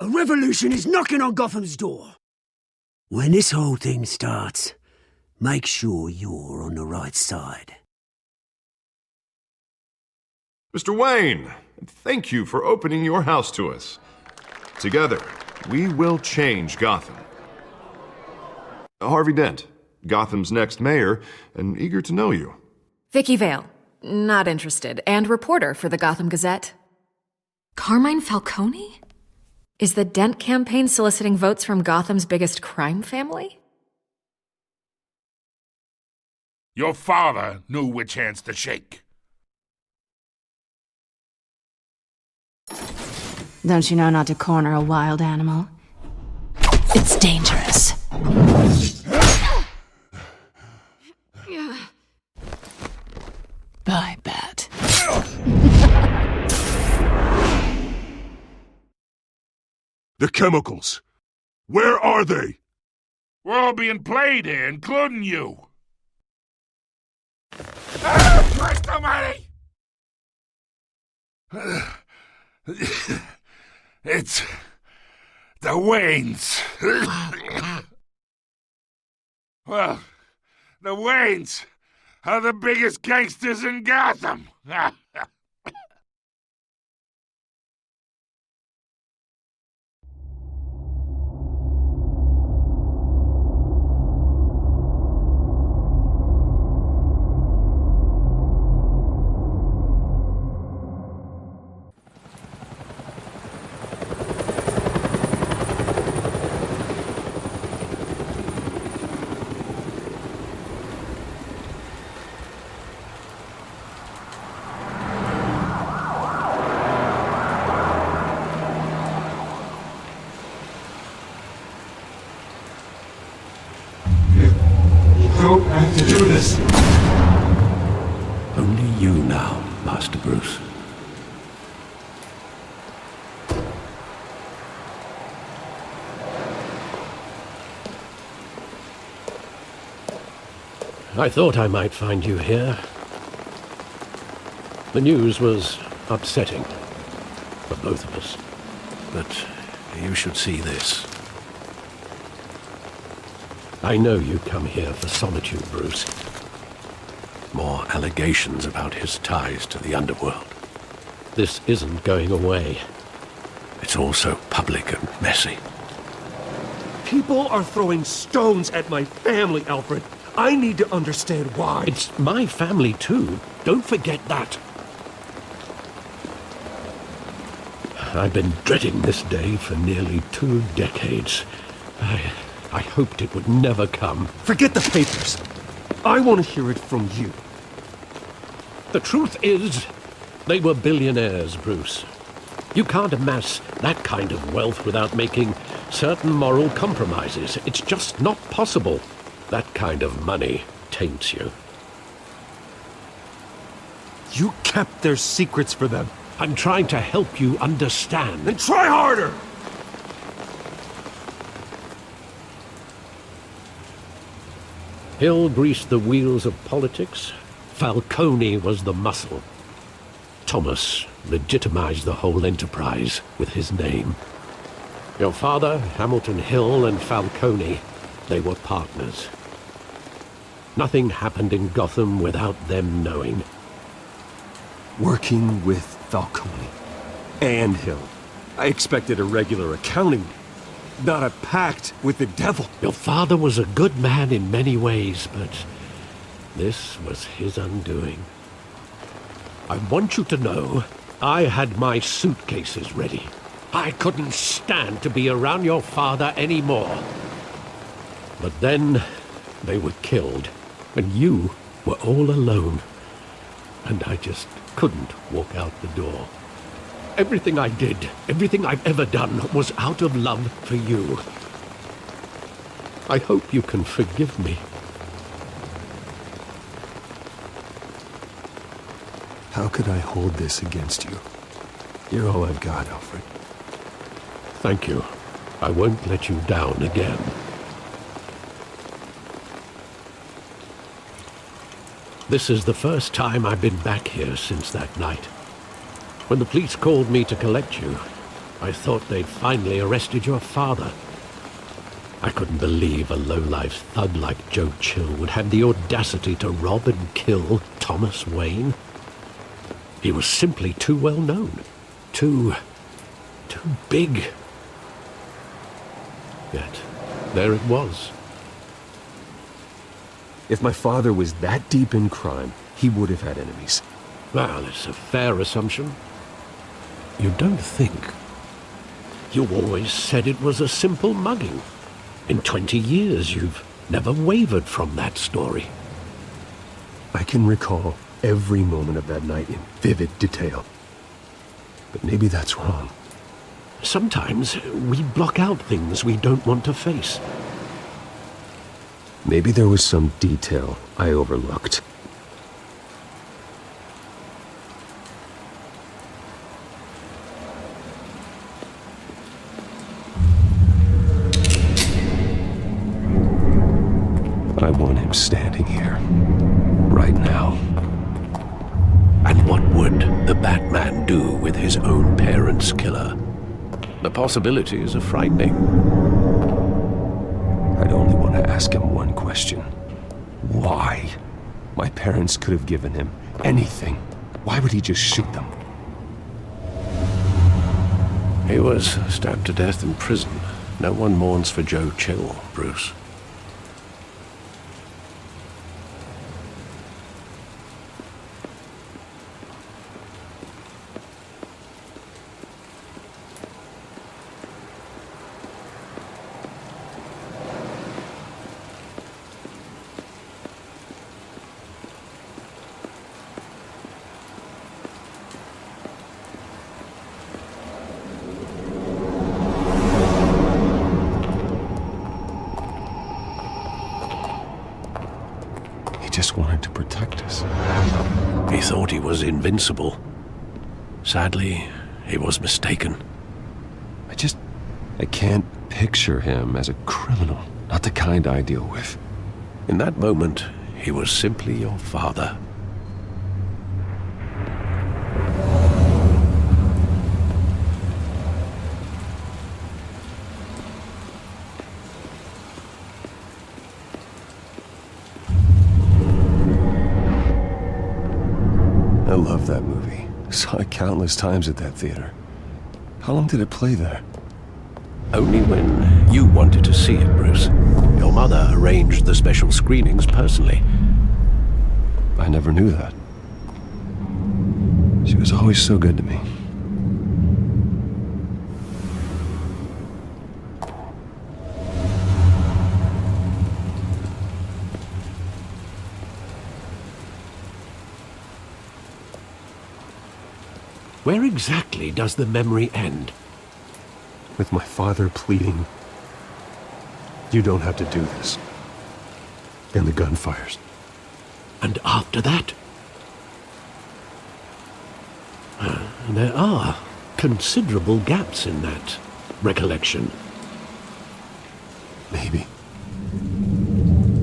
A revolution is knocking on Gotham's door. When this whole thing starts, make sure you're on the right side. Mr. Wayne, thank you for opening your house to us. Together, we will change Gotham. Harvey Dent, Gotham's next mayor, and eager to know you. Vicky Vale, not interested, and reporter for the Gotham Gazette. Carmine Falcone? Is the Dent campaign soliciting votes from Gotham's biggest crime family? Your father knew which hands to shake. Don't you know not to corner a wild animal? It's dangerous. Bye, Bat. The chemicals. Where are they? We're all being played here, including you. Christ almighty! It's the Waynes. Well, the Waynes are the biggest gangsters in Gotham. Don't have to do this. Only you now, Master Bruce. I thought I might find you here. The news was upsetting for both of us. But you should see this. I know you come here for solitude, Bruce. More allegations about his ties to the underworld. This isn't going away. It's all so public and messy. People are throwing stones at my family, Alfred. I need to understand why. It's my family, too. Don't forget that. I've been dreading this day for nearly 2 decades. I hoped it would never come. Forget the papers. I want to hear it from you. The truth is, they were billionaires, Bruce. You can't amass that kind of wealth without making certain moral compromises. It's just not possible. That kind of money taints you. You kept their secrets for them. I'm trying to help you understand. Then try harder! Hill greased the wheels of politics. Falcone was the muscle. Thomas legitimized the whole enterprise with his name. Your father, Hamilton Hill, and Falcone, they were partners. Nothing happened in Gotham without them knowing. Working with Falcone and Hill. I expected a regular accounting, not a pact with the devil. Your father was a good man in many ways, but this was his undoing. I want you to know, I had my suitcases ready. I couldn't stand to be around your father anymore. But then they were killed, and you were all alone. And I just couldn't walk out the door. Everything I did, everything I've ever done, was out of love for you. I hope you can forgive me. How could I hold this against you? You're all I've got, Alfred. Thank you. I won't let you down again. This is the first time I've been back here since that night. When the police called me to collect you, I thought they'd finally arrested your father. I couldn't believe a low-life thug like Joe Chill would have the audacity to rob and kill Thomas Wayne. He was simply too well known. Too big. Yet, there it was. If my father was that deep in crime, he would have had enemies. Well, it's a fair assumption. You don't think? You always said it was a simple mugging. In 20 years, you've never wavered from that story. I can recall every moment of that night in vivid detail. But maybe that's wrong. Sometimes we block out things we don't want to face. Maybe there was some detail I overlooked. I want him standing here, right now. And what would the Batman do with his own parents' killer? The possibilities are frightening. I'd only want to ask him one question. Why? My parents could have given him anything. Why would he just shoot them? He was stabbed to death in prison. No one mourns for Joe Chill, Bruce. Just wanted to protect us. He thought he was invincible. Sadly, he was mistaken. I can't picture him as a criminal. Not the kind I deal with. In that moment, he was simply your father. I love that movie. Saw it countless times at that theater. How long did it play there? Only when you wanted to see it, Bruce. Your mother arranged the special screenings personally. I never knew that. She was always so good to me. Where exactly does the memory end? With my father pleading, "You don't have to do this." And the gun fires. And after that? There are considerable gaps in that recollection. Maybe.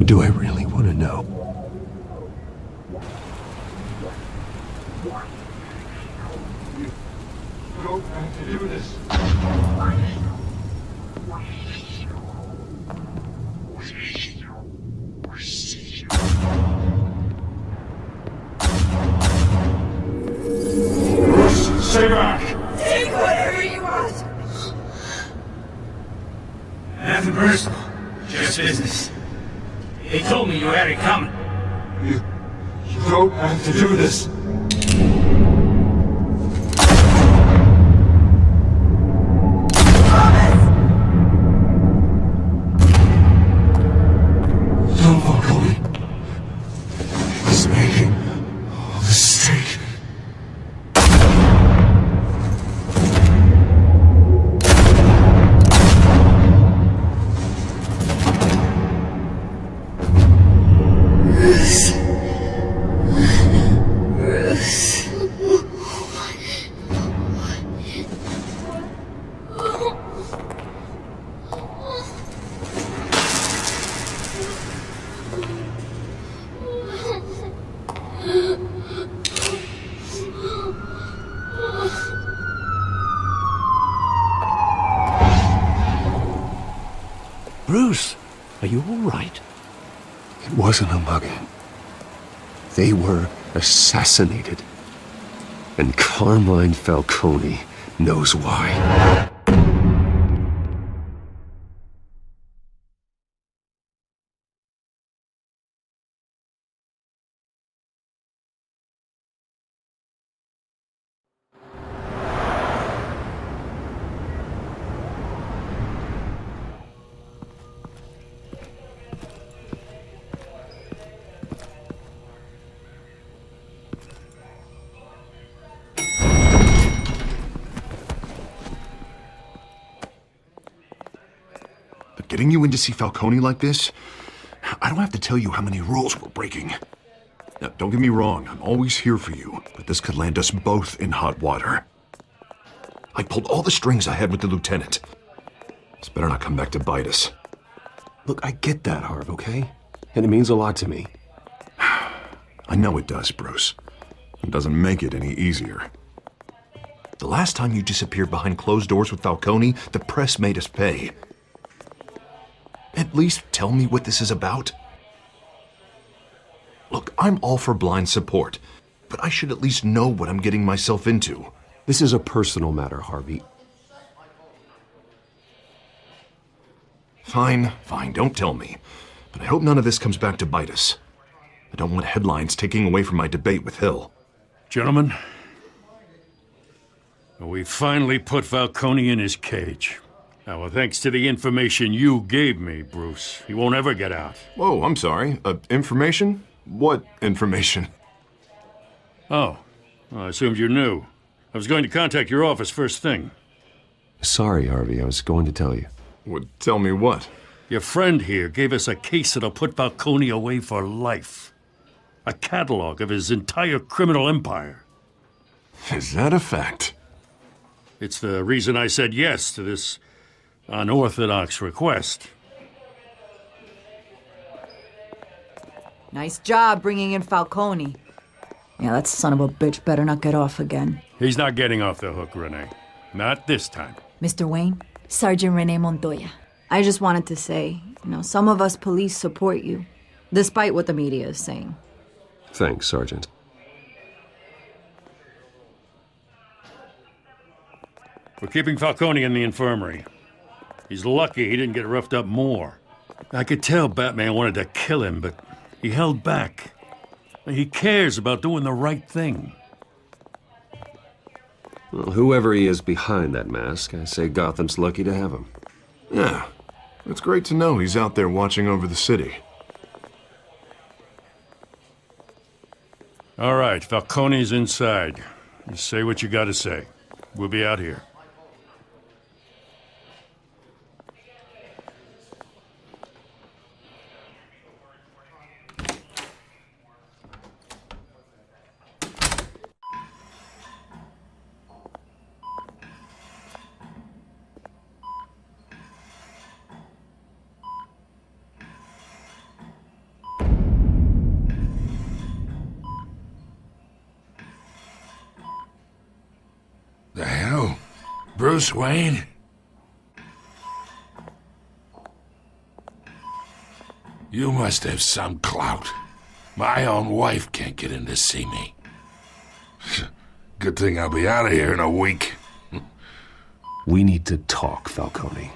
Do I really want to know? Don't have to do this. Stay back! Take whatever you want! Nothing personal, just business. They told me you had it coming. You don't have to do this. Don't walk away. He's making a mistake. Bruce. Bruce, are you all right? It wasn't a mugging. They were assassinated. And Carmine Falcone knows why. But getting you in to see Falcone like this, I don't have to tell you how many rules we're breaking. Now, don't get me wrong, I'm always here for you, but this could land us both in hot water. I pulled all the strings I had with the lieutenant. This better not come back to bite us. Look, I get that, Harv, okay? And it means a lot to me. I know it does, Bruce. It doesn't make it any easier. The last time you disappeared behind closed doors with Falcone, the press made us pay. At least tell me what this is about. Look, I'm all for blind support, but I should at least know what I'm getting myself into. This is a personal matter, Harvey. Fine, don't tell me. But I hope none of this comes back to bite us. I don't want headlines taking away from my debate with Hill. Gentlemen, we finally put Falcone in his cage. Now, well, thanks to the information you gave me, Bruce, he won't ever get out. Whoa, I'm sorry. Information? What information? Oh, well, I assumed you knew. I was going to contact your office first thing. Sorry, Harvey, I was going to tell you. Would tell me what? Your friend here gave us a case that'll put Falcone away for life. A catalog of his entire criminal empire. Is that a fact? It's the reason I said yes to this unorthodox request. Nice job bringing in Falcone. Yeah, that son of a bitch better not get off again. He's not getting off the hook, Renee. Not this time. Mr. Wayne, Sergeant Renee Montoya. I just wanted to say, some of us police support you, despite what the media is saying. Thanks, Sergeant. We're keeping Falcone in the infirmary. He's lucky he didn't get roughed up more. I could tell Batman wanted to kill him, but he held back. He cares about doing the right thing. Well, whoever he is behind that mask, I say Gotham's lucky to have him. Yeah, it's great to know he's out there watching over the city. All right, Falcone's inside. You say what you gotta say. We'll be out here. The hell? Bruce Wayne? You must have some clout. My own wife can't get in to see me. Good thing I'll be out of here in a week. We need to talk, Falcone.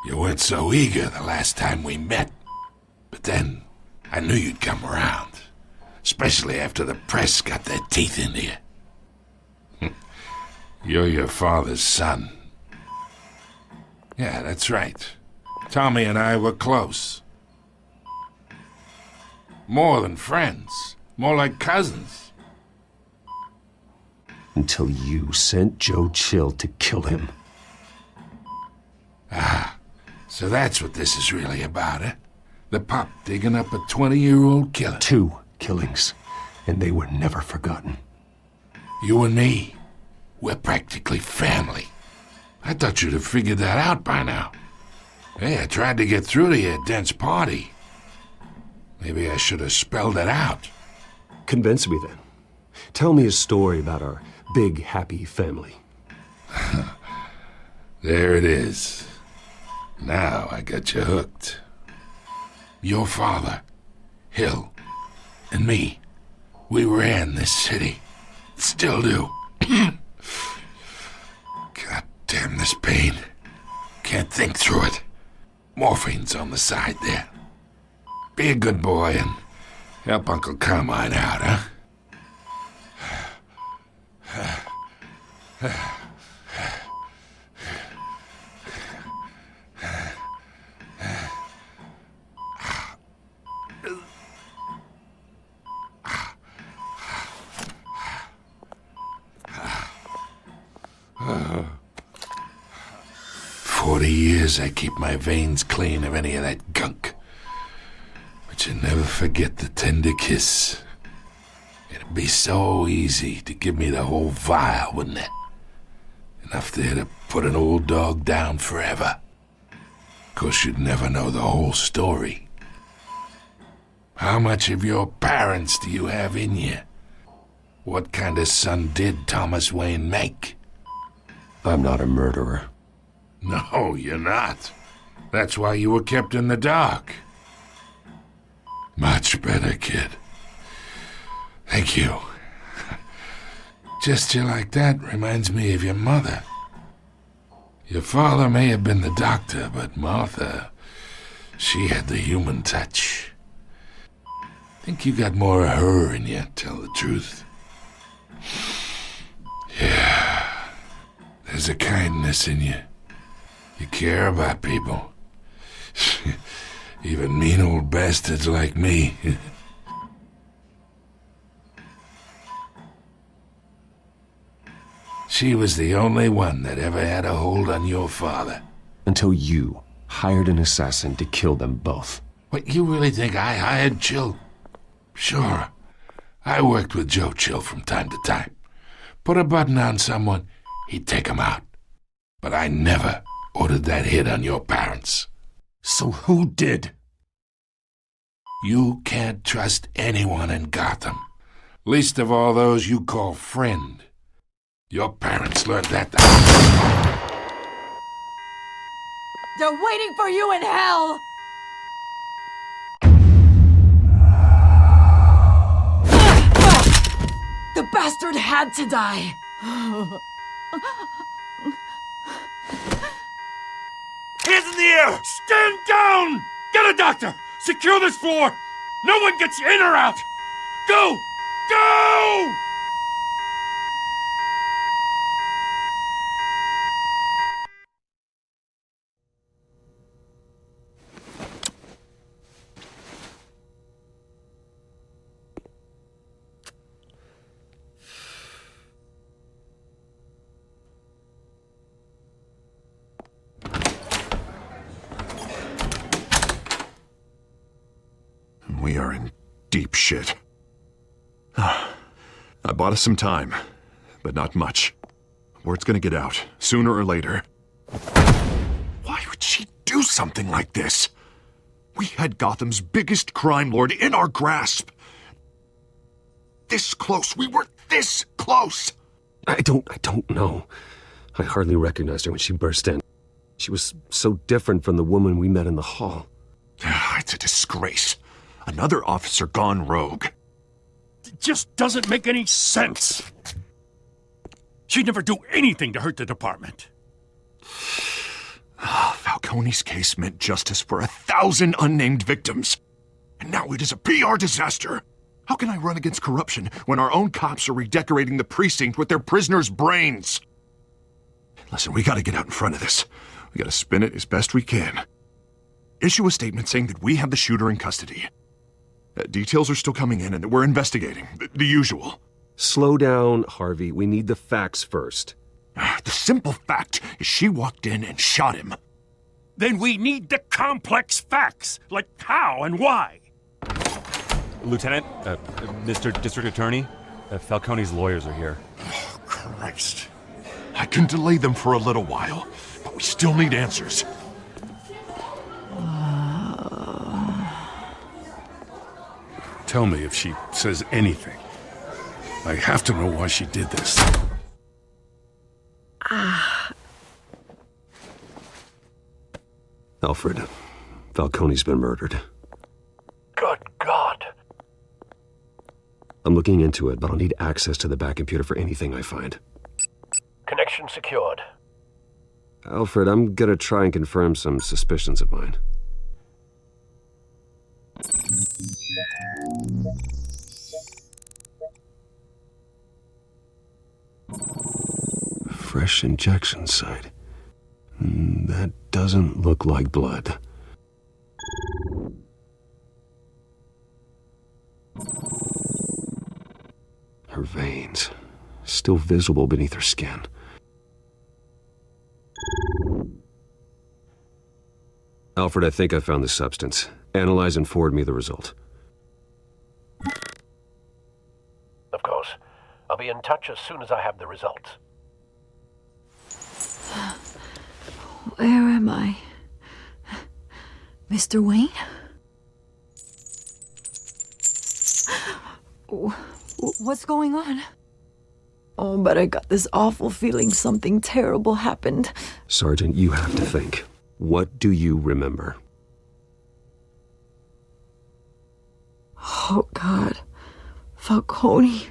You weren't so eager the last time we met. But then, I knew you'd come around. Especially after the press got their teeth into you. You're your father's son. Yeah, that's right. Tommy and I were close. More than friends. More like cousins. Until you sent Joe Chill to kill him. Ah, so that's what this is really about, eh? The pup digging up a 20-year-old killer. 2 killings, and they were never forgotten. You and me, we're practically family. I thought you'd have figured that out by now. Hey, I tried to get through to you at Dent's party. Maybe I should have spelled it out. Convince me then. Tell me a story about our big, happy family. There it is. Now I got you hooked. Your father, Hill, and me, we ran this city. Still do. God damn this pain. Can't think through it. Morphine's on the side there. Be a good boy and help Uncle Carmine out, huh? 40 years I keep my veins clean of any of that gunk. But you never forget the tender kiss. It'd be so easy to give me the whole vial, wouldn't it? Enough there to put an old dog down forever. Of course, you'd never know the whole story. How much of your parents do you have in you? What kind of son did Thomas Wayne make? I'm not a murderer. No, you're not. That's why you were kept in the dark. Much better, kid. Thank you. Gesture like that reminds me of your mother. Your father may have been the doctor, but Martha, she had the human touch. Think you got more of her in you, tell the truth. Yeah, there's a kindness in you. You care about people. Even mean old bastards like me. She was the only one that ever had a hold on your father. Until you hired an assassin to kill them both. What, you really think I hired Chill? Sure. I worked with Joe Chill from time to time. Put a button on someone, he'd take 'em out. But I never ordered that hit on your parents. So who did? You can't trust anyone in Gotham. Least of all those you call friend. Your parents learned that. They're waiting for you in hell! The bastard had to die! Hands in the air! Stand down! Get a doctor! Secure this floor! No one gets in or out! Go! Go! We are in deep shit. I bought us some time, but not much. Word's gonna get out, sooner or later. Why would she do something like this? We had Gotham's biggest crime lord in our grasp. This close. We were this close. I don't know. I hardly recognized her when she burst in. She was so different from the woman we met in the hall. It's a disgrace. Another officer gone rogue. It just doesn't make any sense. She'd never do anything to hurt the department. Falcone's case meant justice for 1,000 unnamed victims. And now it is a PR disaster. How can I run against corruption when our own cops are redecorating the precinct with their prisoners' brains? Listen, we gotta get out in front of this. We gotta spin it as best we can. Issue a statement saying that we have the shooter in custody. Details are still coming in and that we're investigating. The usual. Slow down, Harvey. We need the facts first. The simple fact is she walked in and shot him. Then we need the complex facts, like how and why. Lieutenant, Mr. District Attorney, Falcone's lawyers are here. Oh, Christ. I can delay them for a little while, but we still need answers. Tell me if she says anything. I have to know why she did this. Alfred, Falcone's been murdered. Good God. I'm looking into it, but I'll need access to the back computer for anything I find. Connection secured. Alfred, I'm gonna try and confirm some suspicions of mine. Fresh injection site. That doesn't look like blood. Her veins, still visible beneath her skin. Alfred, I think I found the substance. Analyze and forward me the result. Of course. I'll be in touch as soon as I have the results. Where am I? Mr. Wayne? What's going on? Oh, but I got this awful feeling something terrible happened. Sergeant, you have to think. What do you remember? Oh, God. Falcone.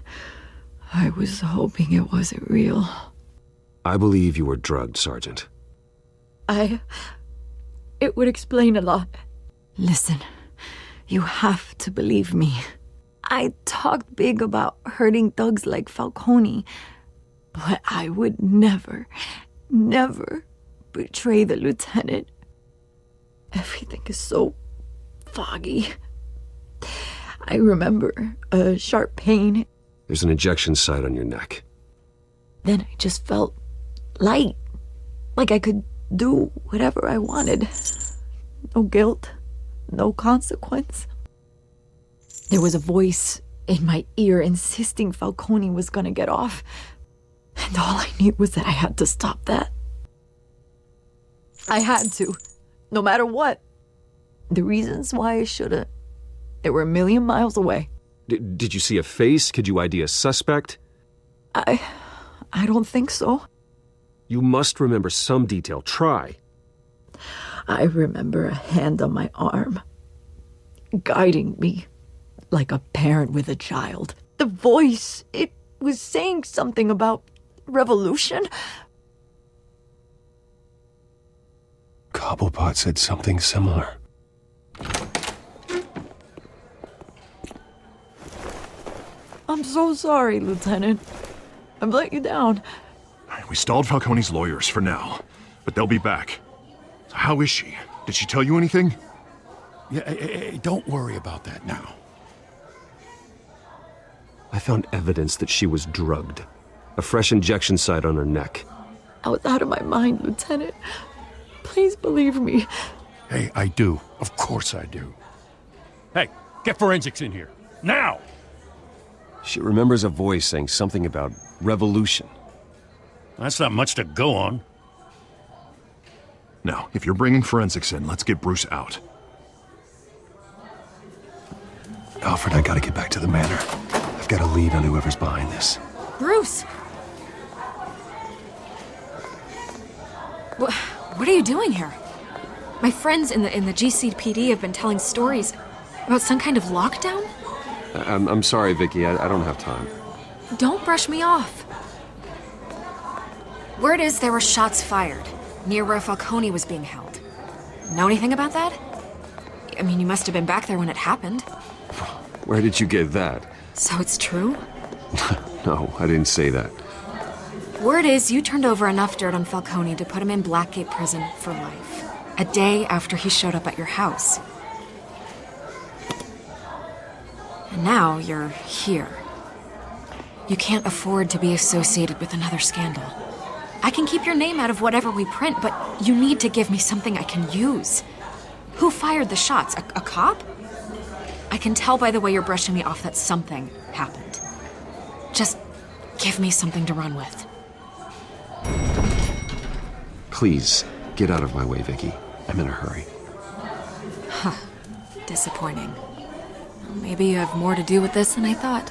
I was hoping it wasn't real. I believe you were drugged, Sergeant. It would explain a lot. Listen, you have to believe me. I talked big about hurting thugs like Falcone, but I would never betray the lieutenant. Everything is so foggy. I remember a sharp pain. There's an injection site on your neck. Then I just felt light, like I could do whatever I wanted. No guilt, no consequence. There was a voice in my ear insisting Falcone was gonna get off. And all I knew was that I had to stop that. I had to, no matter what. The reasons why I should've, they were a million miles away. Did you see a face? Could you ID a suspect? I don't think so. You must remember some detail. Try. I remember a hand on my arm, guiding me like a parent with a child. The voice, it was saying something about revolution. Cobblepot said something similar. I'm so sorry, Lieutenant. I've let you down. We stalled Falcone's lawyers for now, but they'll be back. So how is she? Did she tell you anything? Yeah, hey, don't worry about that now. I found evidence that she was drugged. A fresh injection site on her neck. I was out of my mind, Lieutenant. Please believe me. Hey, I do. Of course I do. Hey, get forensics in here. Now! She remembers a voice saying something about revolution. That's not much to go on. Now, if you're bringing forensics in, let's get Bruce out. Alfred, I gotta get back to the manor. I've got a lead on whoever's behind this. Bruce! What are you doing here? My friends in the GCPD have been telling stories about some kind of lockdown? I'm sorry, Vicky. I don't have time. Don't brush me off. Word is there were shots fired near where Falcone was being held. Know anything about that? I mean, you must have been back there when it happened. Where did you get that? So it's true? No, I didn't say that. Word is you turned over enough dirt on Falcone to put him in Blackgate Prison for life. A day after he showed up at your house. And now you're here. You can't afford to be associated with another scandal. I can keep your name out of whatever we print, but you need to give me something I can use. Who fired the shots? A cop? I can tell by the way you're brushing me off that something happened. Just give me something to run with. Please, get out of my way, Vicky. I'm in a hurry. Huh. Disappointing. Maybe you have more to do with this than I thought.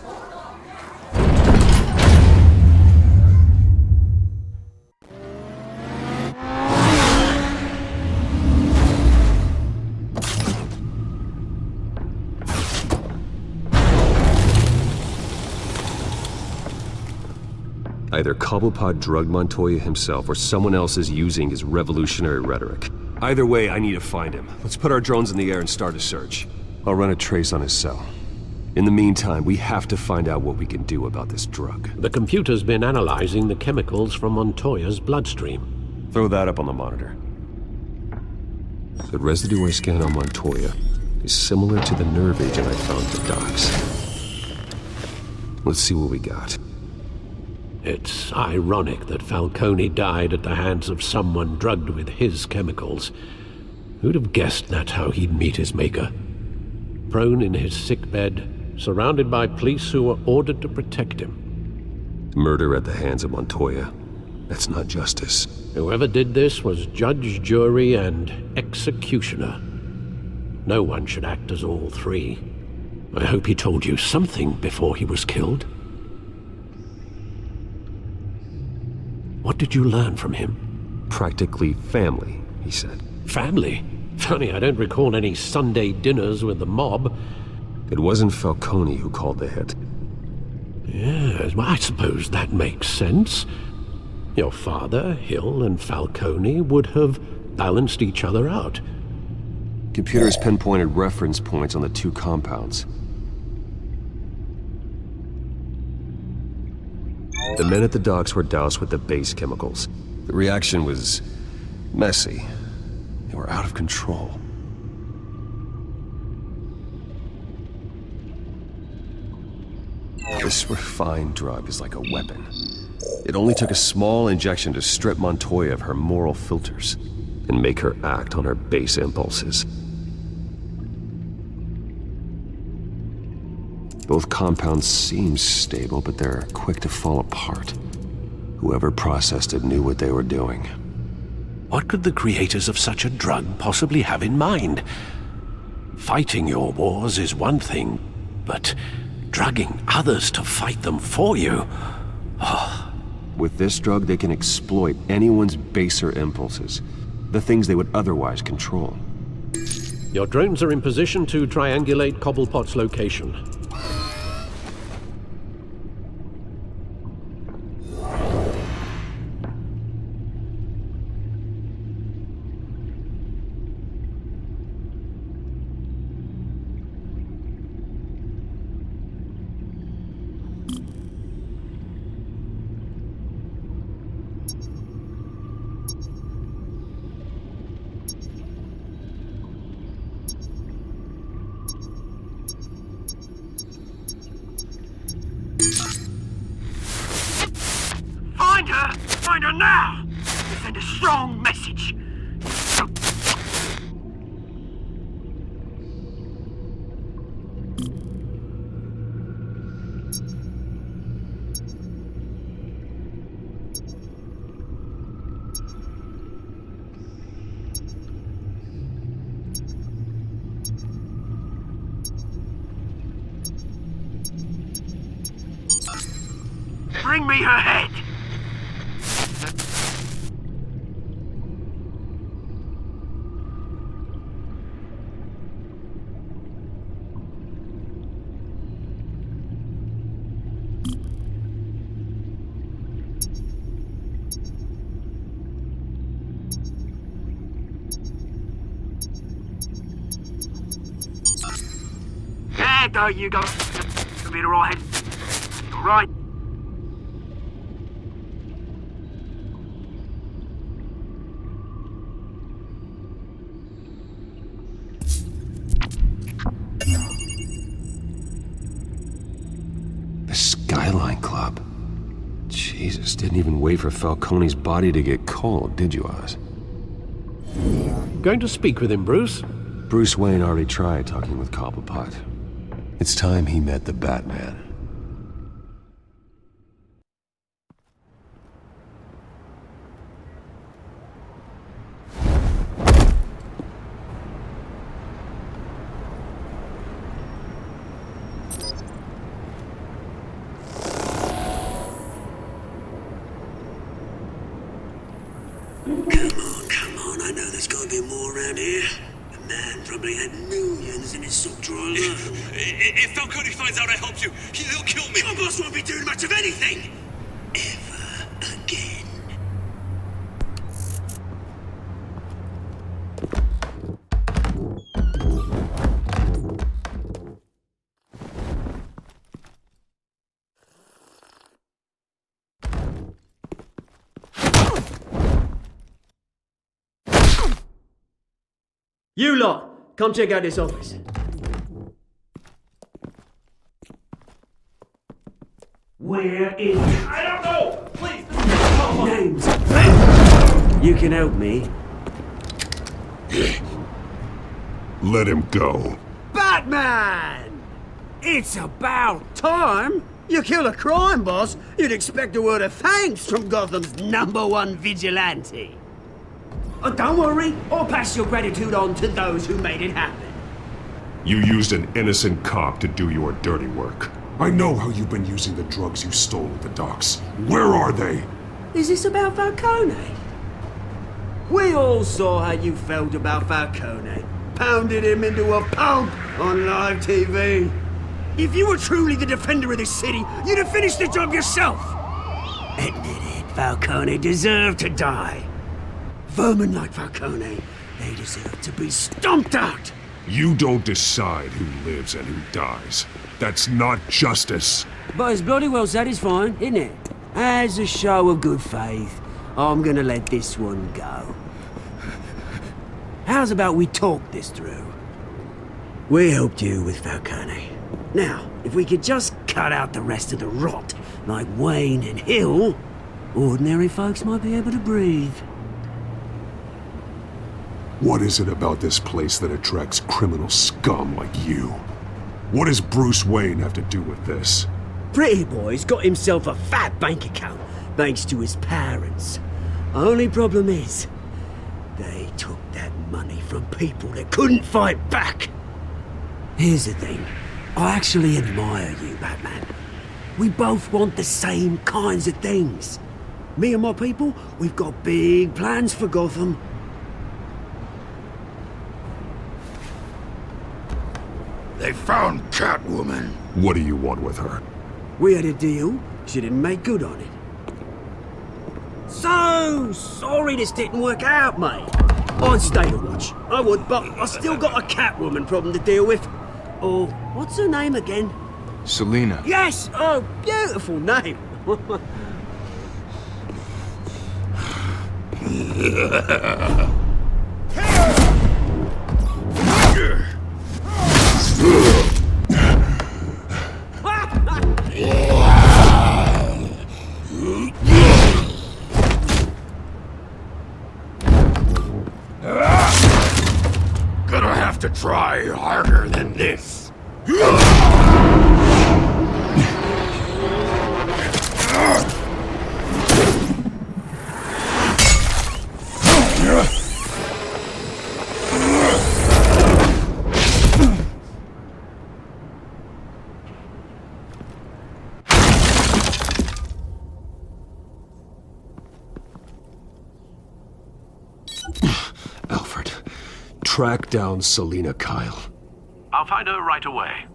Either Cobblepot drugged Montoya himself, or someone else is using his revolutionary rhetoric. Either way, I need to find him. Let's put our drones in the air and start a search. I'll run a trace on his cell. In the meantime, we have to find out what we can do about this drug. The computer's been analyzing the chemicals from Montoya's bloodstream. Throw that up on the monitor. The residue I scanned on Montoya is similar to the nerve agent I found at the docks. Let's see what we got. It's ironic that Falcone died at the hands of someone drugged with his chemicals. Who'd have guessed that's how he'd meet his maker? Prone in his sickbed, surrounded by police who were ordered to protect him. Murder at the hands of Montoya. That's not justice. Whoever did this was judge, jury, and executioner. No one should act as all three. I hope he told you something before he was killed. What did you learn from him? Practically family, he said. Family? Funny, I don't recall any Sunday dinners with the mob. It wasn't Falcone who called the hit. Yes, well, I suppose that makes sense. Your father, Hill, and Falcone would have balanced each other out. Computers pinpointed reference points on the two compounds. The men at the docks were doused with the base chemicals. The reaction was messy. They were out of control. This refined drug is like a weapon. It only took a small injection to strip Montoya of her moral filters and make her act on her base impulses. Both compounds seem stable, but they're quick to fall apart. Whoever processed it knew what they were doing. What could the creators of such a drug possibly have in mind? Fighting your wars is one thing, but drugging others to fight them for you? With this drug, they can exploit anyone's baser impulses, the things they would otherwise control. Your drones are in position to triangulate Cobblepot's location. Find her now! Send a strong message. Bring me her head! There you go. You'll be alright. Alright. The Skyline Club. Jesus, didn't even wait for Falcone's body to get cold, did you, Oz? Going to speak with him, Bruce? Bruce Wayne already tried talking with Cobblepot. It's time he met the Batman. Come on, I know there's gotta be more around here. The man probably had millions in his sock drawer alone. If Falcone finds out I helped you, he'll kill me. Your boss won't be doing much of anything! Ever. You lot, come check out this office. Where is... I don't know! Please! Names. You can help me. Let him go. Batman! It's about time! You kill a crime boss, you'd expect a word of thanks from Gotham's #1 vigilante. Oh, don't worry, I'll pass your gratitude on to those who made it happen. You used an innocent cop to do your dirty work. I know how you've been using the drugs you stole at the docks. Where are they? Is this about Falcone? We all saw how you felt about Falcone. Pounded him into a pulp on live TV. If you were truly the defender of this city, you'd have finished the job yourself. Admit it, Falcone deserved to die. Vermin like Falcone, they deserve to be stomped out. You don't decide who lives and who dies. That's not justice. But it's bloody well satisfying, isn't it? As a show of good faith, I'm gonna let this one go. How's about we talk this through? We helped you with Falcone. Now, if we could just cut out the rest of the rot, like Wayne and Hill, ordinary folks might be able to breathe. What is it about this place that attracts criminal scum like you? What does Bruce Wayne have to do with this? Pretty Boy's got himself a fat bank account, thanks to his parents. Only problem is, they took that money from people that couldn't fight back. Here's the thing. I actually admire you, Batman. We both want the same kinds of things. Me and my people, we've got big plans for Gotham. They found Catwoman. What do you want with her? We had a deal. She didn't make good on it. So sorry this didn't work out, mate. I'd stay to watch. I would, but I still got a Catwoman problem to deal with. Oh, what's her name again? Selina. Yes! Oh, beautiful name. Gonna have to try harder than this. Alfred, track down Selina Kyle. I'll find her right away.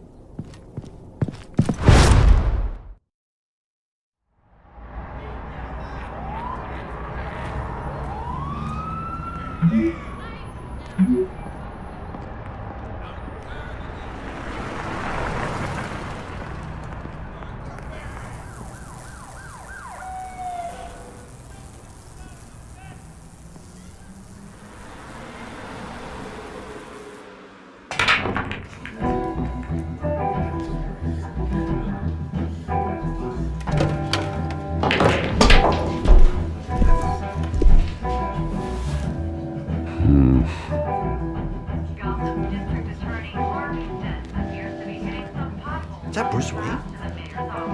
Is that Bruce Wayne?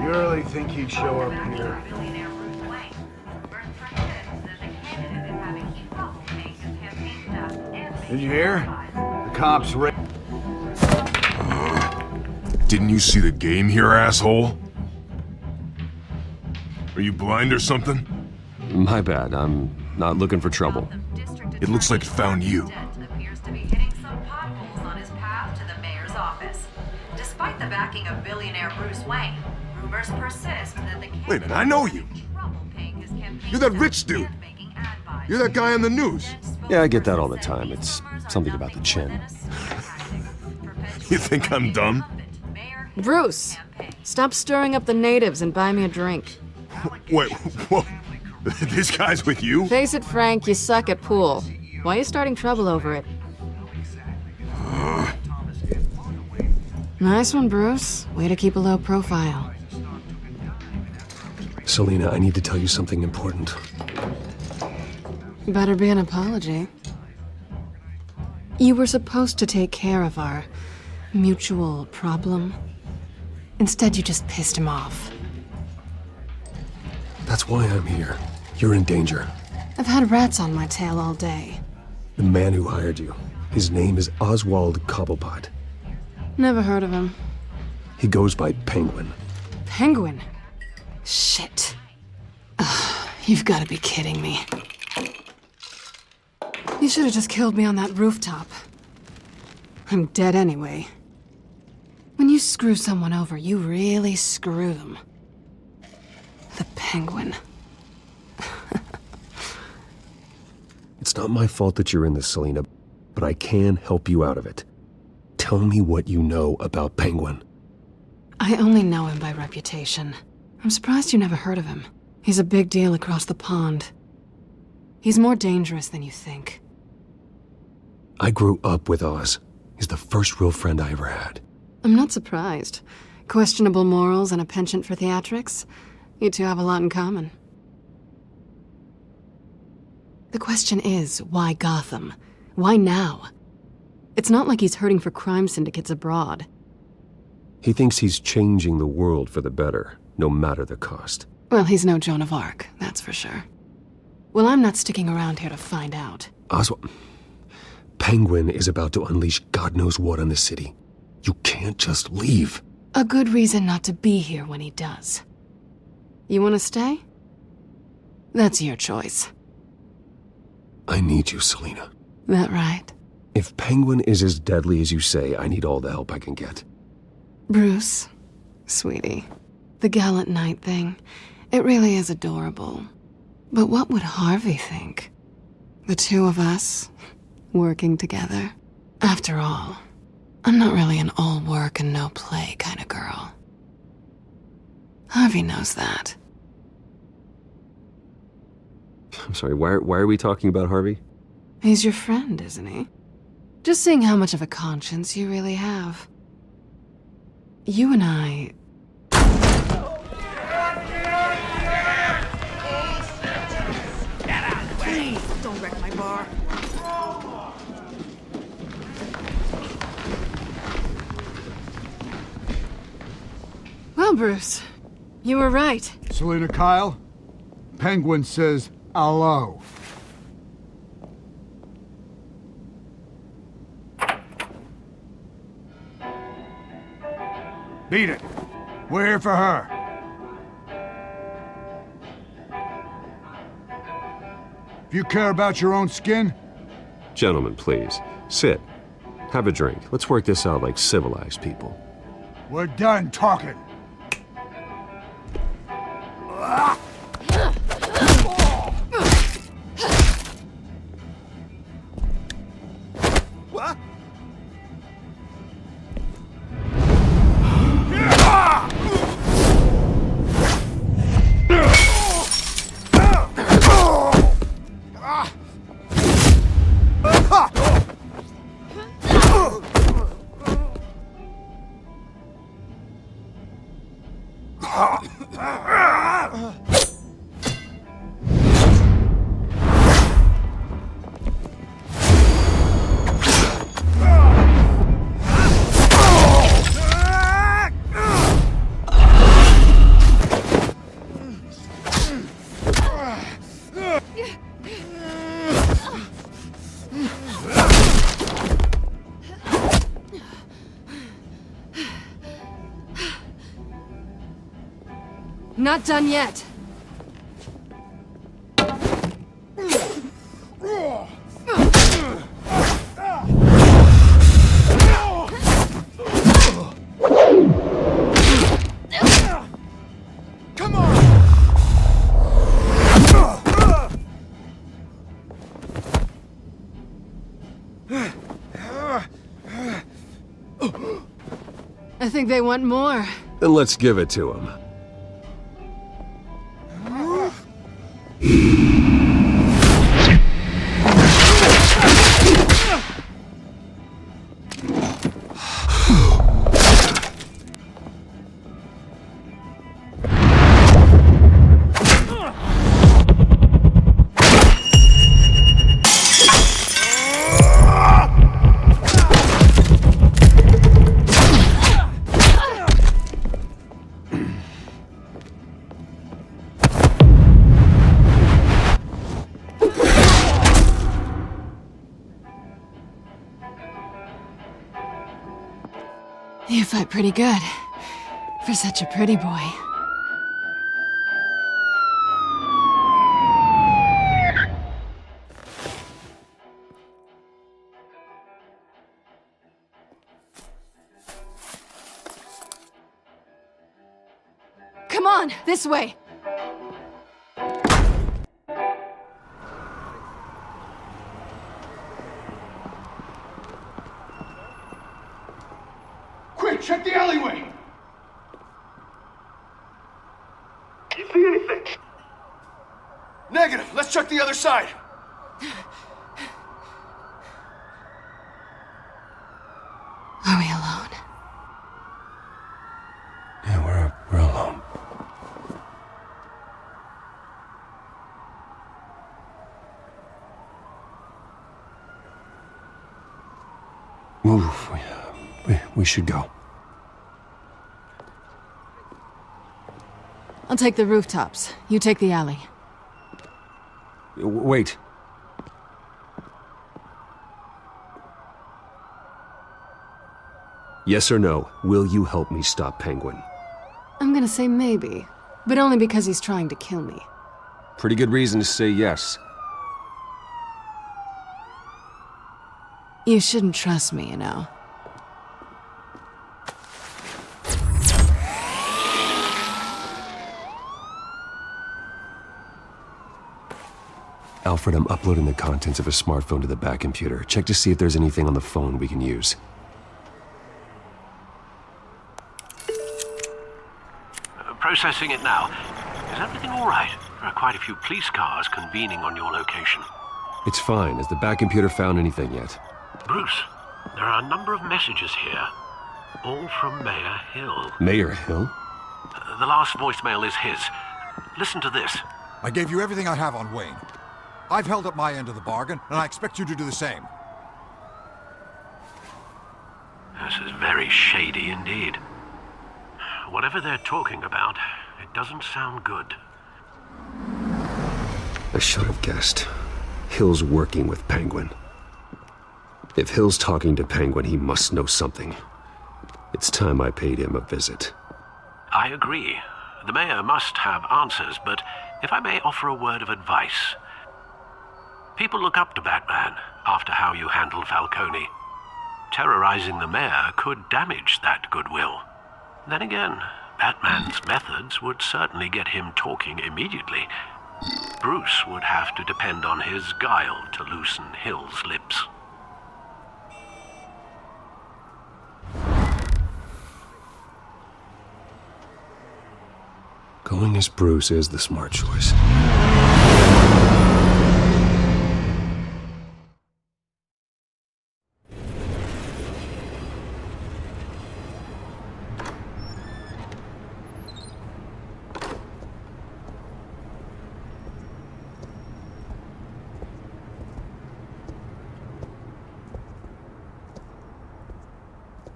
You really think he'd show up here? Did you hear? The cops Didn't you see the game here, asshole? Are you blind or something? My bad. I'm not looking for trouble. It looks like it found you. Despite the backing of billionaire Bruce Wayne, rumors persist that the Wait a minute, I know you. You're that rich dude. You're that guy on the news. Yeah, I get that all the time. It's something about the chin. You think I'm dumb? Bruce, stop stirring up the natives and buy me a drink. Wait, whoa. This guy's with you? Face it, Frank, you suck at pool. Why are you starting trouble over it? Nice one, Bruce. Way to keep a low profile. Selina, I need to tell you something important. Better be an apology. You were supposed to take care of our mutual problem. Instead, you just pissed him off. That's why I'm here. You're in danger. I've had rats on my tail all day. The man who hired you, his name is Oswald Cobblepot. Never heard of him. He goes by Penguin. Penguin? Shit. Ugh, you've got to be kidding me. You should have just killed me on that rooftop. I'm dead anyway. When you screw someone over, you really screw them. The Penguin. It's not my fault that you're in this, Selina, but I can help you out of it. Tell me what you know about Penguin. I only know him by reputation. I'm surprised you never heard of him. He's a big deal across the pond. He's more dangerous than you think. I grew up with Oz. He's the first real friend I ever had. I'm not surprised. Questionable morals and a penchant for theatrics. You two have a lot in common. The question is, why Gotham? Why now? It's not like he's hurting for crime syndicates abroad. He thinks he's changing the world for the better, no matter the cost. Well, he's no Joan of Arc, that's for sure. Well, I'm not sticking around here to find out. Oswald... Penguin is about to unleash God knows what on the city. You can't just leave. A good reason not to be here when he does. You want to stay? That's your choice. I need you, Selina. That right? If Penguin is as deadly as you say, I need all the help I can get. Bruce, sweetie, the gallant knight thing, it really is adorable. But what would Harvey think? The two of us, working together? After all, I'm not really an all work and no play kind of girl. Harvey knows that. I'm sorry, why are we talking about Harvey? He's your friend, isn't he? Just seeing how much of a conscience you really have. You and I... Get out of the way! Please, don't wreck my bar. Well, Bruce, you were right. Selina Kyle, Penguin says hello. Beat it. We're here for her. If you care about your own skin, Gentlemen, please. Sit. Have a drink. Let's work this out like civilized people. we're done talking. What? Not done yet. Come on! I think they want more. Then let's give it to him. You fight pretty good. For such a pretty boy. Come on, this way! Quick, check the alleyway! You see anything? Negative. Let's check the other side. Are we alone? Yeah, we're alone. Move. We should go. I'll take the rooftops. You take the alley. Wait. Yes or no, will you help me stop Penguin? I'm gonna say maybe, but only because he's trying to kill me. Pretty good reason to say yes. You shouldn't trust me, you know. Alfred, I'm uploading the contents of a smartphone to the back computer. Check to see if there's anything on the phone we can use. Processing it now. Is everything all right? There are quite a few police cars convening on your location. It's fine. Has the back computer found anything yet? Bruce, there are a number of messages here. All from Mayor Hill. Mayor Hill? The last voicemail is his. Listen to this. I gave you everything I have on Wayne. I've held up my end of the bargain, and I expect you to do the same. This is very shady indeed. Whatever they're talking about, it doesn't sound good. I should have guessed. Hill's working with Penguin. If Hill's talking to Penguin, he must know something. It's time I paid him a visit. I agree. The mayor must have answers, but if I may offer a word of advice. People look up to Batman after how you handled Falcone. Terrorizing the mayor could damage that goodwill. Then again, Batman's methods would certainly get him talking immediately. Bruce would have to depend on his guile to loosen Hill's lips. Going as Bruce is the smart choice.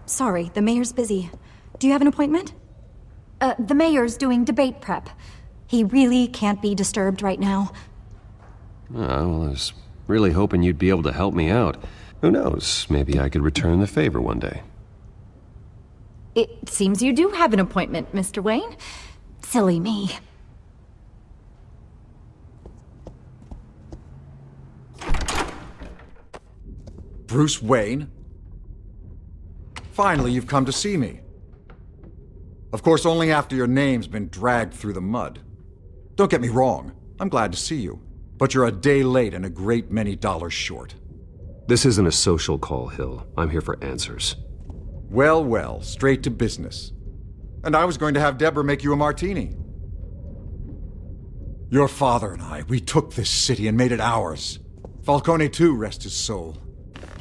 Sorry, the mayor's busy. Do you have an appointment? The mayor's doing debate prep. He really can't be disturbed right now. Well, I was really hoping you'd be able to help me out. Who knows, maybe I could return the favor one day. It seems you do have an appointment, Mr. Wayne. Silly me. Bruce Wayne? Finally, you've come to see me. Of course, only after your name's been dragged through the mud. Don't get me wrong, I'm glad to see you. But you're a day late and a great many dollars short. This isn't a social call, Hill. I'm here for answers. Well, well, straight to business. And I was going to have Deborah make you a martini. Your father and I, we took this city and made it ours. Falcone too, rest his soul.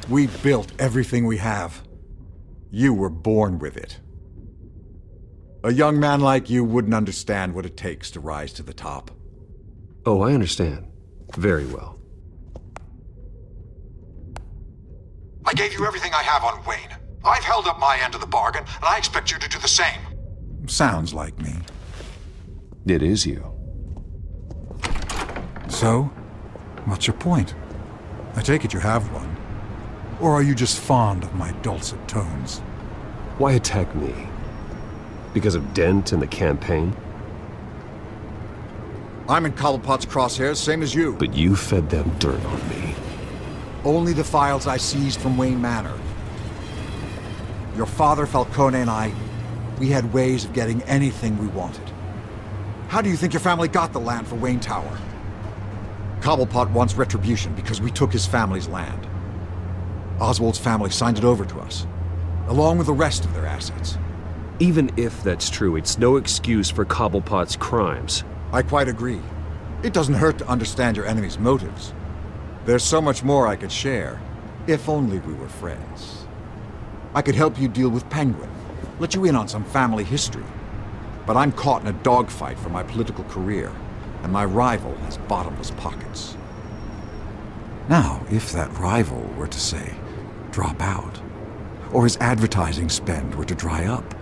We built everything we have. You were born with it. A young man like you wouldn't understand what it takes to rise to the top. Oh, I understand. Very well. I gave you everything I have on Wayne. I've held up my end of the bargain, and I expect you to do the same. Sounds like me. It is you. So, what's your point? I take it you have one. Or are you just fond of my dulcet tones? Why attack me? Because of Dent and the campaign? I'm in Cobblepot's crosshairs, same as you. But you fed them dirt on me. Only the files I seized from Wayne Manor. Your father, Falcone, and I, we had ways of getting anything we wanted. How do you think your family got the land for Wayne Tower? Cobblepot wants retribution because we took his family's land. Oswald's family signed it over to us, along with the rest of their assets. Even if that's true, it's no excuse for Cobblepot's crimes. I quite agree. It doesn't hurt to understand your enemy's motives. There's so much more I could share, if only we were friends. I could help you deal with Penguin, let you in on some family history. But I'm caught in a dogfight for my political career, and my rival has bottomless pockets. Now, if that rival were to, say, drop out, or his advertising spend were to dry up,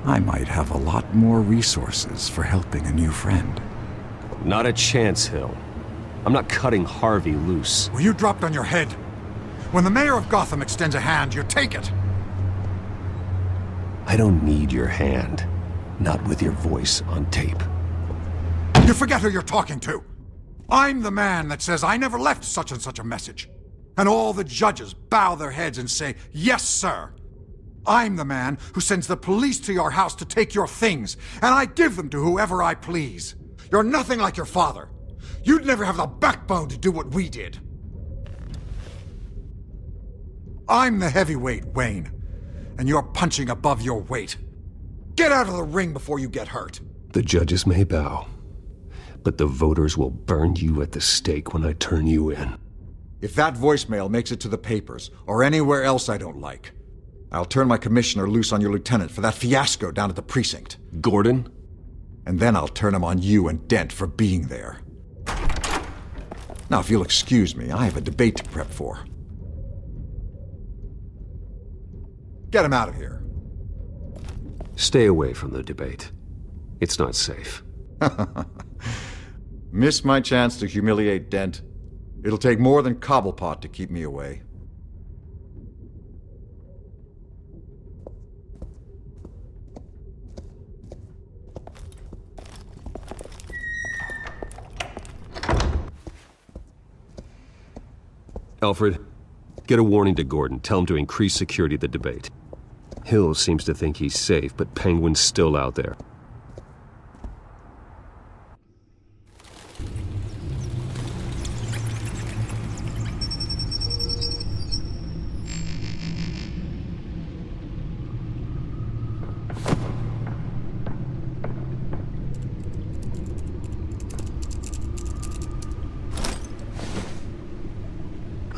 I might have a lot more resources for helping a new friend. Not a chance, Hill. I'm not cutting Harvey loose. Well, you dropped on your head. When the mayor of Gotham extends a hand, you take it. I don't need your hand. Not with your voice on tape. You forget who you're talking to. I'm the man that says I never left such and such a message. And all the judges bow their heads and say, yes, sir. I'm the man who sends the police to your house to take your things, and I give them to whoever I please. You're nothing like your father. You'd never have the backbone to do what we did. I'm the heavyweight, Wayne, and you're punching above your weight. Get out of the ring before you get hurt. The judges may bow, but the voters will burn you at the stake when I turn you in. If that voicemail makes it to the papers, or anywhere else I don't like, I'll turn my commissioner loose on your lieutenant for that fiasco down at the precinct. Gordon? And then I'll turn him on you and Dent for being there. Now, if you'll excuse me, I have a debate to prep for. Get him out of here. Stay away from the debate. It's not safe. Miss my chance to humiliate Dent. It'll take more than Cobblepot to keep me away. Alfred, get a warning to Gordon. Tell him to increase security at the debate. Hill seems to think he's safe, but Penguin's still out there.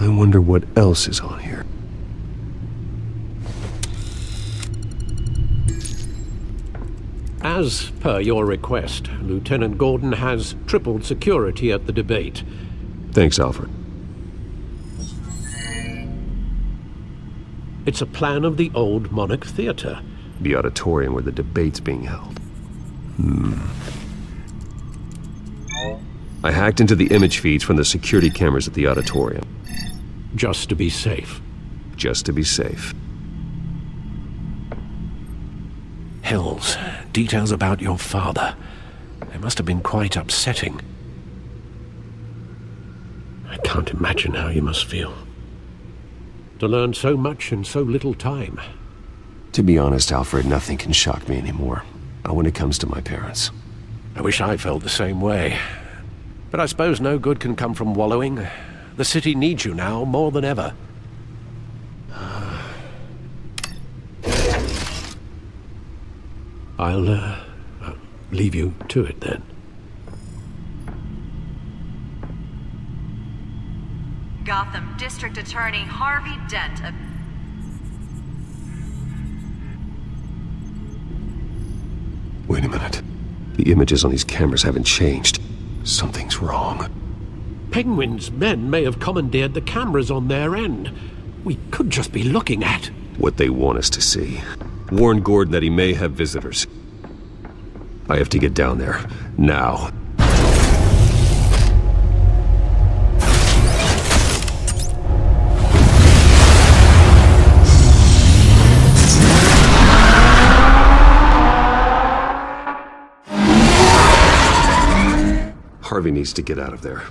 I wonder what else is on here. As per your request, Lieutenant Gordon has tripled security at the debate. Thanks, Alfred. It's a plan of the old Monarch Theater. The auditorium where the debate's being held. I hacked into the image feeds from the security cameras at the auditorium. Just to be safe. Just to be safe. Hills, details about your father. They must have been quite upsetting. I can't imagine how you must feel. To learn so much in so little time. To be honest, Alfred, nothing can shock me anymore. Not when it comes to my parents. I wish I felt the same way. But I suppose no good can come from wallowing. The city needs you now more than ever. I'll leave you to it then. Gotham District Attorney Harvey Dent. Wait a minute. The images on these cameras haven't changed. Something's wrong. Penguin's men may have commandeered the cameras on their end. We could just be looking at what they want us to see. Warn Gordon that he may have visitors. I have to get down there. Now. Harvey needs to get out of there.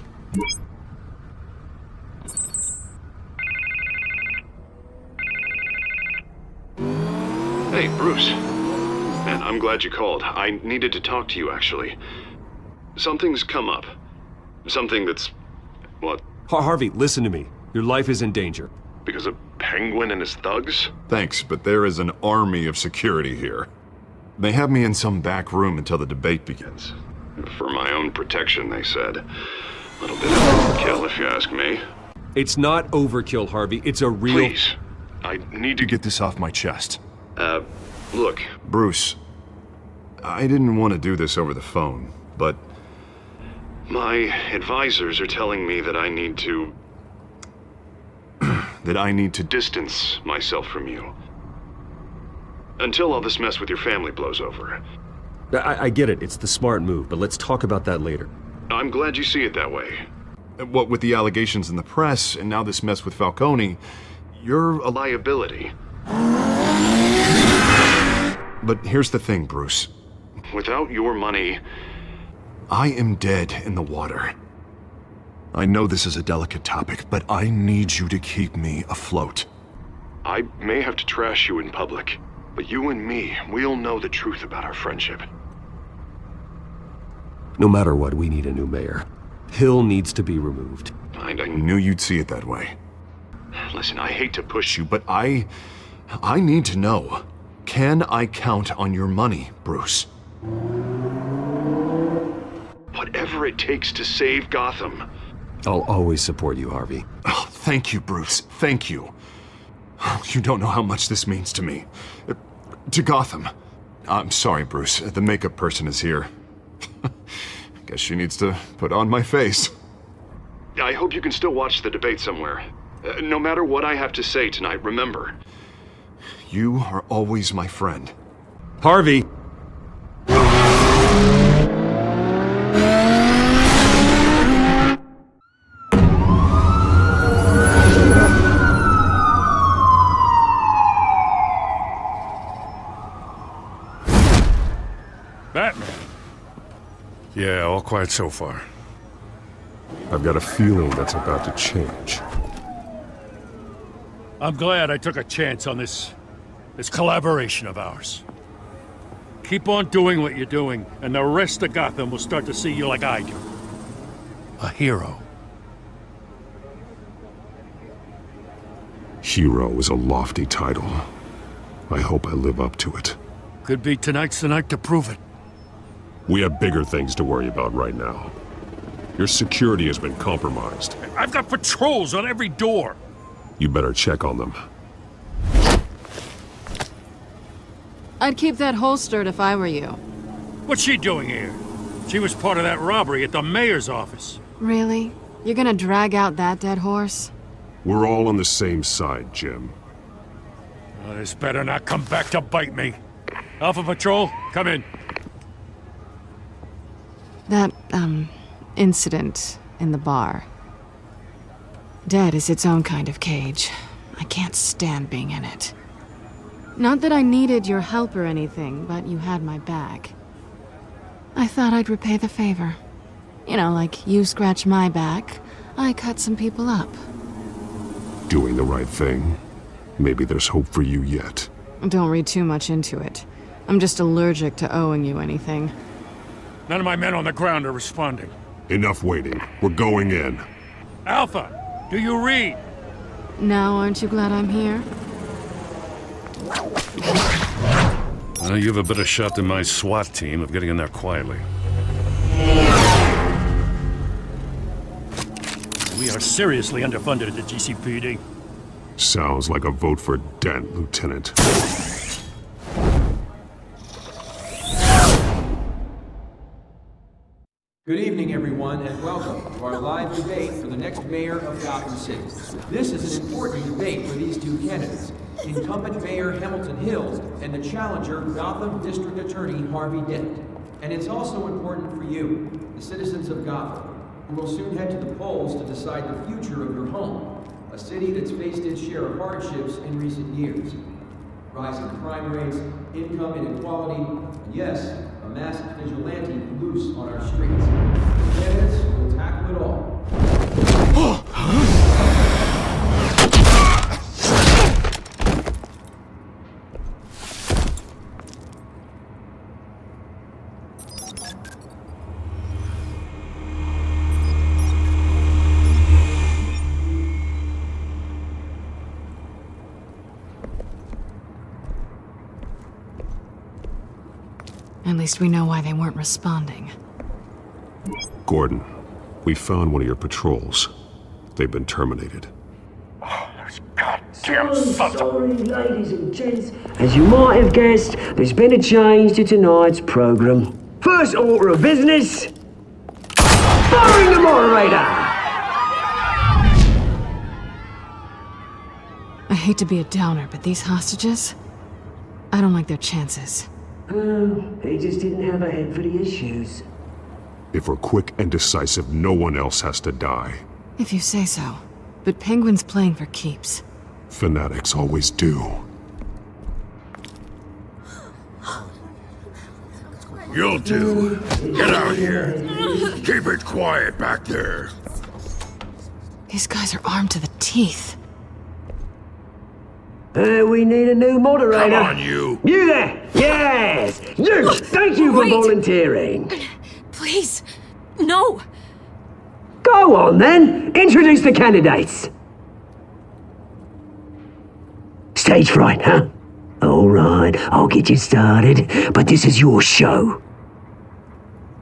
Hey, Bruce. Man, I'm glad you called. I needed to talk to you, actually. Something's come up. Something that's... what? Harvey, listen to me. Your life is in danger. Because of Penguin and his thugs? Thanks, but there is an army of security here. They have me in some back room until the debate begins. For my own protection, they said. A little bit of overkill, if you ask me. It's not overkill, Harvey. It's a real... Please. I need to get this off my chest. Look, Bruce. I didn't want to do this over the phone, but... my advisors are telling me that I need to... that I need to distance myself from you. Until all this mess with your family blows over. I get it. It's the smart move, but let's talk about that later. I'm glad you see it that way. What with the allegations in the press, and now this mess with Falcone, you're a liability. But here's the thing, Bruce. Without your money, I am dead in the water. I know this is a delicate topic, but I need you to keep me afloat. I may have to trash you in public, but you and me, we'll know the truth about our friendship. No matter what, we need a new mayor. Hill needs to be removed. I knew you'd see it that way. Listen, I hate to push you, but I need to know. Can I count on your money, Bruce? Whatever it takes to save Gotham. I'll always support you, Harvey. Oh, thank you, Bruce. Thank you. You don't know how much this means to me. To Gotham. I'm sorry, Bruce. The makeup person is here. Guess she needs to put on my face. I hope you can still watch the debate somewhere. No matter what I have to say tonight, remember, you are always my friend. Harvey! Batman. Yeah, all quiet so far. I've got a feeling that's about to change. I'm glad I took a chance on this collaboration of ours. Keep on doing what you're doing, and the rest of Gotham will start to see you like I do. A hero. Hero is a lofty title. I hope I live up to it. Could be tonight's the night to prove it. We have bigger things to worry about right now. Your security has been compromised. I've got patrols on every door. You better check on them. I'd keep that holstered if I were you. What's she doing here? She was part of that robbery at the mayor's office. Really? You're gonna drag out that dead horse? We're all on the same side, Jim. Oh, this better not come back to bite me. Alpha Patrol, come in. That, incident in the bar. Dead is its own kind of cage. I can't stand being in it. Not that I needed your help or anything, but you had my back. I thought I'd repay the favor. You know, like you scratch my back, I cut some people up. Doing the right thing. Maybe there's hope for you yet. Don't read too much into it. I'm just allergic to owing you anything. None of my men on the ground are responding. Enough waiting. We're going in. Alpha, do you read? Now aren't you glad I'm here? Well, you have a better shot than my SWAT team of getting in there quietly. We are seriously underfunded at the GCPD. Sounds like a vote for Dent, Lieutenant. Good evening, everyone, and welcome to our live debate for the next mayor of Gotham City. This is an important debate for these two candidates, incumbent Mayor Hamilton Hill and the challenger, Gotham District Attorney Harvey Dent. And it's also important for you, the citizens of Gotham, who will soon head to the polls to decide the future of your home, a city that's faced its share of hardships in recent years. Rising crime rates, income inequality, and yes, a masked vigilante loose on our streets. Candidates, it all. At least we know why they weren't responding. Gordon, we found one of your patrols. They've been terminated. So sorry, ladies and gents. As you might have guessed, there's been a change to tonight's program. First order of business, firing the moderator! I hate to be a downer, but these hostages, I don't like their chances. He just didn't have a head for the issues. If we're quick and decisive, no one else has to die. If you say so. But Penguin's playing for keeps. Fanatics always do. You'll do. Get out here. Keep it quiet back there. These guys are armed to the teeth. We need a new moderator. Come on, you. You there! Yes! You! Thank you for volunteering. Please, no! Go on then! Introduce the candidates! Stage fright, huh? Alright, I'll get you started, but this is your show.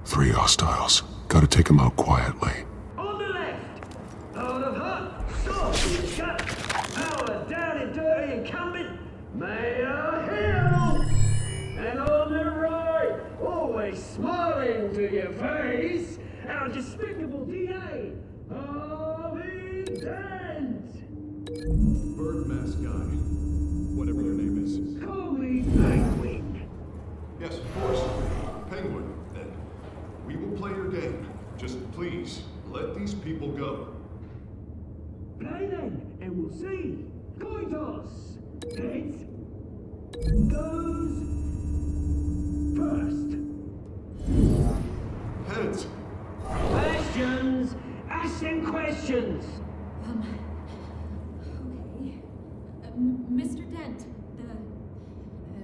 3 hostiles. Gotta take them out quietly. On the left, out of hut, soft and shut, power down and dirty incumbent, Mayor Hill! And on the right, always smiling to your face, our despicable DA, Harvey Dent! Bird mask guy. Whatever your name is. Call me Penguin. Yes, of course. Penguin, then. We will play your game. Just please, let these people go. Play then, and we'll see. Coin toss. Heads goes first. Heads. Questions. Ask them questions. Mr. Dent,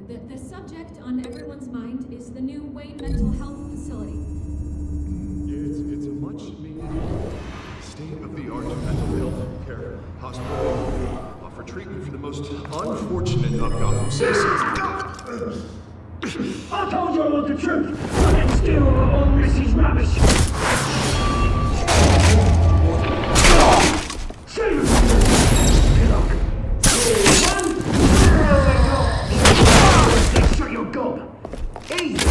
the subject on everyone's mind is the new Wayne Mental Health Facility. It's a much needed state-of-the-art mental health care hospital. Offer treatment for the most unfortunate of Gotham citizens. I told you I want the truth, and still on this is rubbish. Shut your gob. Easy.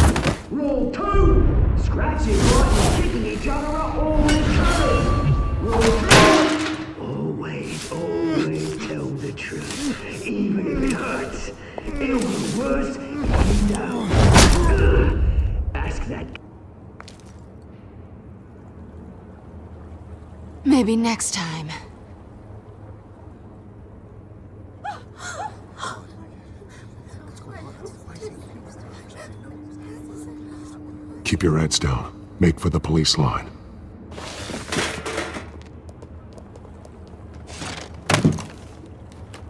Rule 2. Scratching right and kicking each other up all the time. Rule 3. Always tell the truth, even if it hurts. It'll be worse if you don't. Ask that. Maybe next time. Keep your heads down. Make for the police line.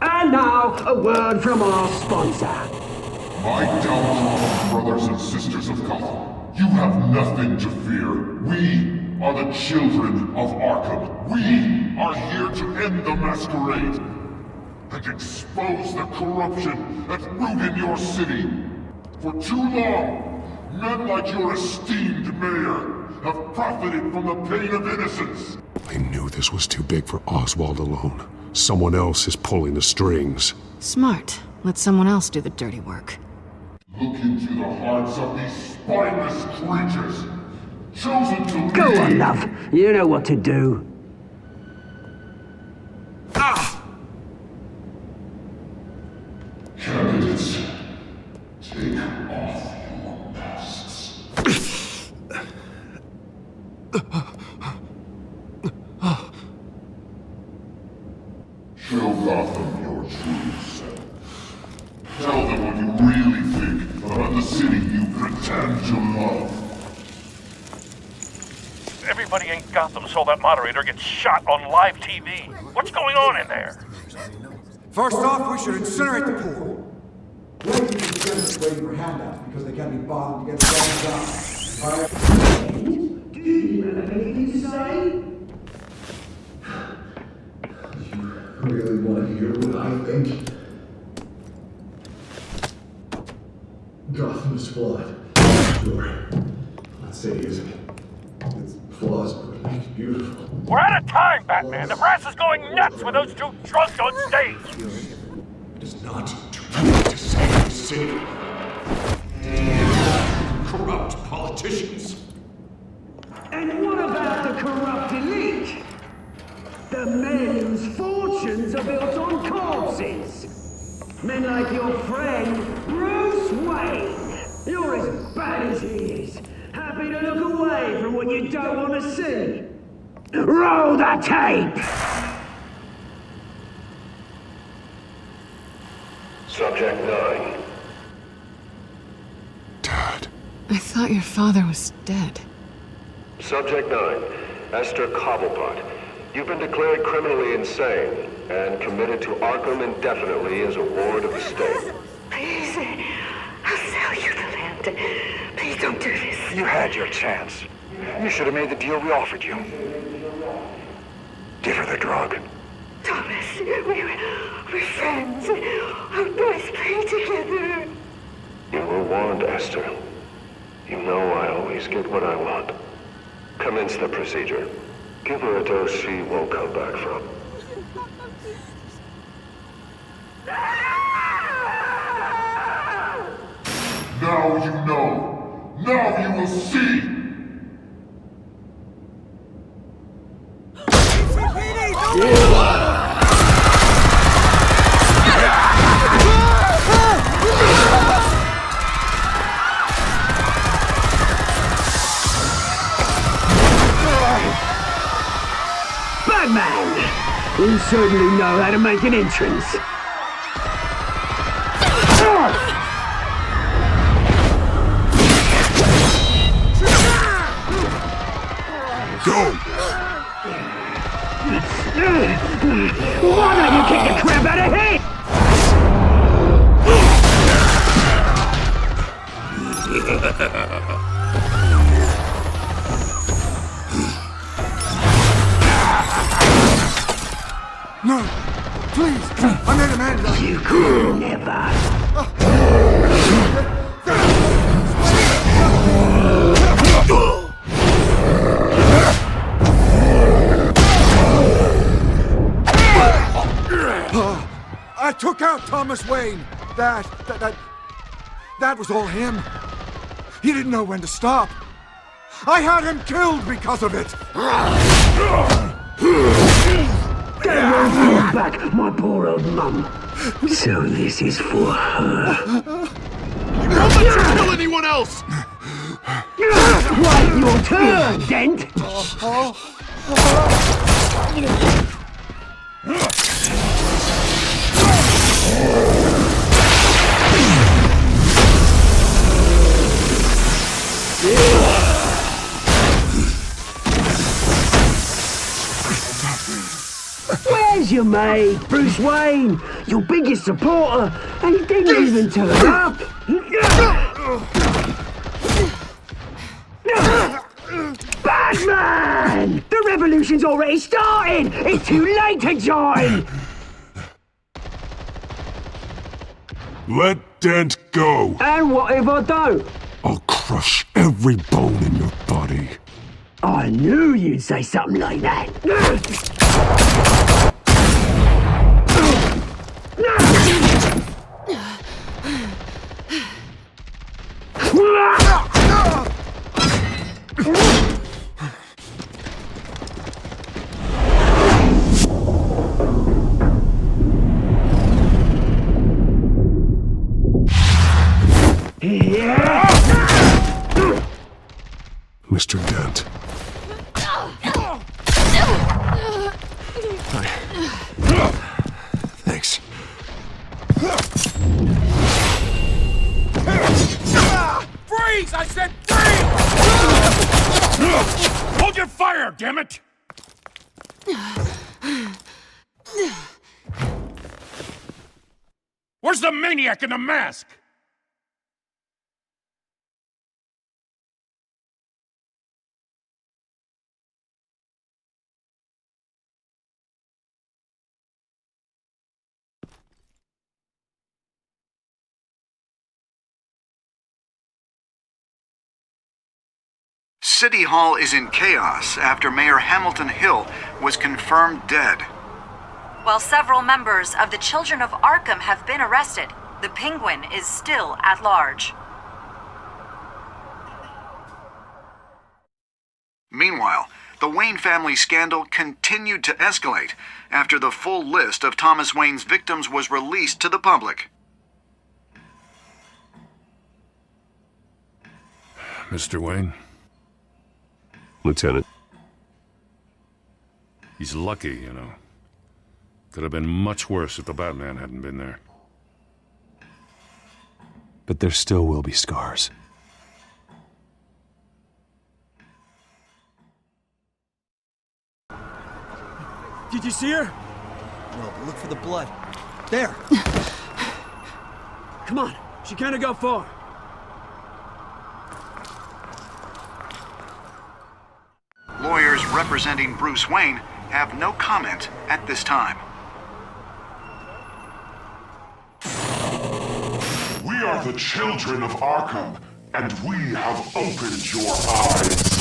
And now, a word from our sponsor. My downtrodden brothers and sisters of Gotham, you have nothing to fear. We are the children of Arkham. We are here to end the masquerade and expose the corruption that rooted your city. For too long, men like your esteemed mayor have profited from the pain of innocence. I knew this was too big for Oswald alone. Someone else is pulling the strings. Smart. Let someone else do the dirty work. Look into the hearts of these spineless creatures, chosen to Go lead. on, love. You know what to do. Candidates, take off your masks. Show Gotham your true self. Tell them what you really think about the city you pretend to love. Everybody in Gotham saw that moderator get shot on live TV. What's going on in there? First off, we should incinerate the pool. Waiting for handouts because they can't be bothered to get the damn job. Do you have anything to say? You really want to hear what I think? Gotham is flawed. Sure. Let's say it isn't. Its flaws would make it beautiful. We're out of time, Batman. The brass is going nuts with those two drunks on stage. It is not too late to save the city. Corrupt politicians. And what about the corrupt elite? The men whose fortunes are built on corpses. Men like your friend, Bruce Wayne. You're as bad as he is. Happy to look away from what you don't want to see. Roll the tape! Subject 9. I thought your father was dead. Subject 9. Esther Cobblepot. You've been declared criminally insane and committed to Arkham indefinitely as a ward of the state. Please, I'll sell you the land. Please don't do this. You had your chance. You should have made the deal we offered you. Give her the drug. Thomas, we're friends. Our boys play together. You were warned, Esther. You know I always get what I want. Commence the procedure. Give her a dose she won't come back from. Now you know. Now you will see. Batman! You certainly know how to make an entrance. Go! Why don't you kick the crap out of him? No! Please! I made a man! You could never! I took out Thomas Wayne. That was all him. He didn't know when to stop. I had him killed because of it. Don't want back my poor old mum. So this is for her. Don't let you kill anyone else! Wait your turn, Dent! Where's your mate, Bruce Wayne? Your biggest supporter, and he didn't even turn up! Batman! The revolution's already started! It's too late to join! Let Dent go. And what if I don't? I'll crush every bone in your body. I knew you'd say something like that. Mr. Dent. Thanks. Freeze! I said freeze! Hold your fire, damn it! Where's the maniac in the mask? City Hall is in chaos after Mayor Hamilton Hill was confirmed dead. While several members of the Children of Arkham have been arrested, the Penguin is still at large. Meanwhile, the Wayne family scandal continued to escalate after the full list of Thomas Wayne's victims was released to the public. Mr. Wayne? Lieutenant. He's lucky, you know. Could have been much worse if the Batman hadn't been there. But there still will be scars. Did you see her? No, but look for the blood. There! Come on, she can't go far. Lawyers representing Bruce Wayne have no comment at this time. We are the children of Arkham, and we have opened your eyes.